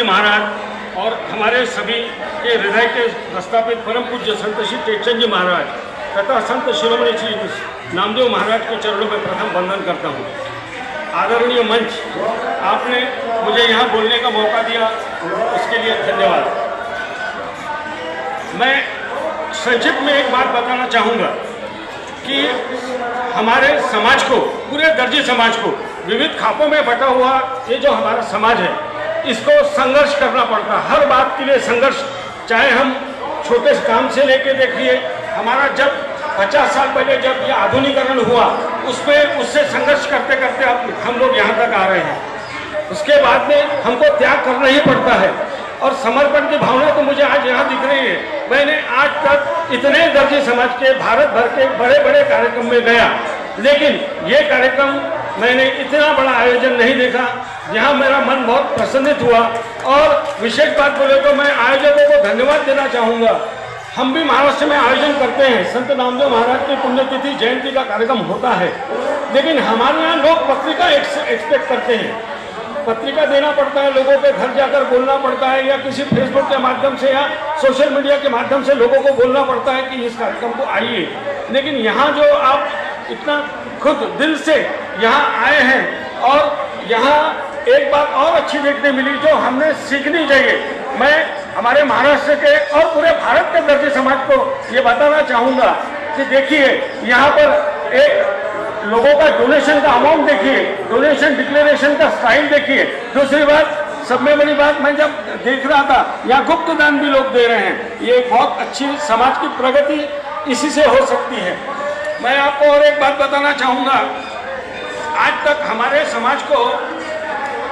जी महाराज और हमारे सभी के हृदय के प्रस्थापित परम पूज्य संत श्री टेकचंद जी महाराज तथा संत शिरोमणि श्री नामदेव महाराज के चरणों में प्रथम वंदन करता हूँ। आदरणीय मंच, आपने मुझे यहाँ बोलने का मौका दिया, उसके लिए धन्यवाद। मैं संक्षिप्त में एक बात बताना चाहूँगा कि हमारे समाज को, पूरे दर्जी समाज को विविध खापों में बटा हुआ ये जो हमारा समाज है, इसको संघर्ष करना पड़ता है। हर बात के लिए संघर्ष, चाहे हम छोटे काम से लेके देखिए, हमारा जब 50 साल पहले जब ये आधुनिकीकरण हुआ, उससे संघर्ष करते करते अब हम लोग यहाँ तक आ रहे हैं। उसके बाद में हमको त्याग करना ही पड़ता है और समर्पण की भावना तो मुझे आज यहाँ दिख रही है। मैंने आज तक इतने दर्जी समाज के भारत भर के बड़े बड़े कार्यक्रम में गया, लेकिन ये कार्यक्रम मैंने इतना बड़ा आयोजन नहीं देखा जहाँ मेरा मन बहुत प्रसन्नित हुआ। और विशेष बात बोले तो मैं आयोजकों को धन्यवाद देना चाहूँगा। हम भी महाराष्ट्र में आयोजन करते हैं, संत नामदेव महाराज की पुण्यतिथि जयंती का कार्यक्रम होता है, लेकिन हमारे यहाँ लोग पत्रिका एक्सपेक्ट करते हैं। पत्रिका देना पड़ता है, लोगों के घर जाकर बोलना पड़ता है, या किसी फेसबुक के माध्यम से या सोशल मीडिया के माध्यम से लोगों को बोलना पड़ता है कि इस कार्यक्रम को आइए। लेकिन यहाँ जो आप इतना खुद दिल से यहाँ आए हैं, और यहाँ एक बात और अच्छी देखने मिली जो हमने सीखनी चाहिए। मैं हमारे महाराष्ट्र के और पूरे भारत के दर्जी समाज को ये बताना चाहूँगा कि देखिए, यहाँ पर एक लोगों का डोनेशन का अमाउंट देखिए, डोनेशन डिक्लेरेशन का स्टाइल देखिए। दूसरी बात, सब में बड़ी बात, मैं जब देख रहा था यहाँ गुप्त दान भी लोग दे रहे हैं। ये बहुत अच्छी समाज की प्रगति इसी से हो सकती है। मैं आपको और एक बात बताना चाहूँगा, आज तक हमारे समाज को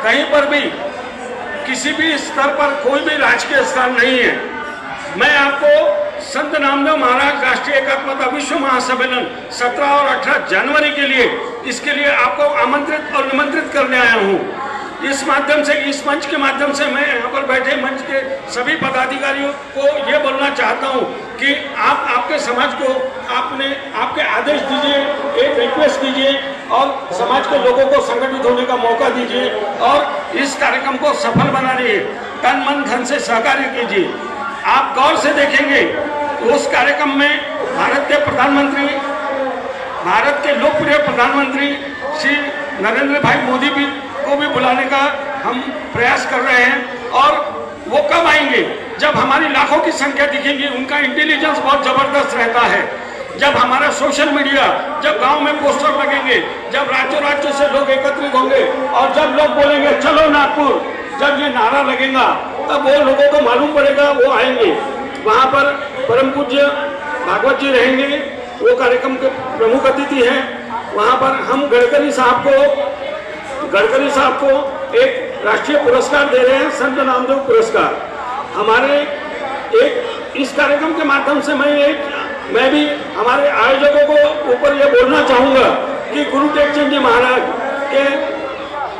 कहीं पर भी किसी भी स्तर पर कोई भी राजकीय स्थान नहीं है। मैं आपको संत नामदेव महाराज राष्ट्रीय एकात्मता विश्व महासम्मेलन 17 और 18 जनवरी के लिए, इसके लिए आपको आमंत्रित और निमंत्रित करने आया हूँ। इस माध्यम से, इस मंच के माध्यम से मैं यहाँ पर बैठे मंच के सभी पदाधिकारियों को ये बोलना चाहता हूँ कि आप आपके समाज को आपके आदेश दीजिए, एक रिक्वेस्ट कीजिए और समाज के लोगों को संगठित होने का मौका दीजिए और इस कार्यक्रम को सफल बनाइए। तन मन धन से सहकार्य कीजिए। आप गौर से देखेंगे उस कार्यक्रम में भारत के लोकप्रिय प्रधानमंत्री श्री नरेंद्र भाई मोदी को भी बुलाने का हम प्रयास कर रहे हैं। और वो कब आएंगे? जब हमारी लाखों की संख्या दिखेगी। उनका इंटेलिजेंस बहुत जबरदस्त रहता है। जब हमारा सोशल मीडिया, जब गांव में पोस्टर लगेंगे, जब राज्यों से लोग एकत्रित होंगे और जब लोग बोलेंगे चलो नागपुर, जब ये नारा लगेगा तब वो लोगों को मालूम पड़ेगा, वो आएंगे। वहाँ पर परम पूज्य भागवत जी रहेंगे, वो कार्यक्रम के प्रमुख अतिथि हैं। वहाँ पर हम गडकरी साहब को एक राष्ट्रीय पुरस्कार दे रहे हैं, संत नामदेव पुरस्कार। हमारे एक इस कार्यक्रम के माध्यम से मैं भी हमारे आयोजकों को ऊपर ये बोलना चाहूँगा कि गुरु टेकचंद जी महाराज के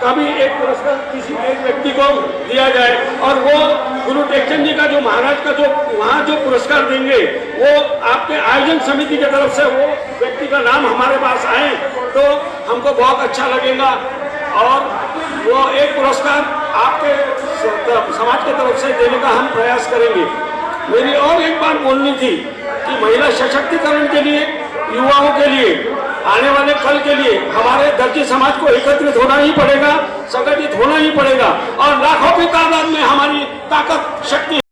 का भी एक पुरस्कार किसी एक व्यक्ति को दिया जाए, और वो गुरु टेकचंद जी का जो महाराज का जो वहाँ जो पुरस्कार देंगे, वो आपके आयोजन समिति की तरफ से वो व्यक्ति का नाम हमारे पास आए तो हमको बहुत अच्छा लगेगा। और वो एक पुरस्कार आपके समाज की तरफ से देने का हम प्रयास करेंगे। मेरी और एक बात बोलनी थी कि महिला सशक्तिकरण के लिए, युवाओं के लिए, आने वाले कल के लिए हमारे दर्जी समाज को एकत्रित होना ही पड़ेगा, संगठित होना ही पड़ेगा और लाखों की तादाद में हमारी ताकत शक्ति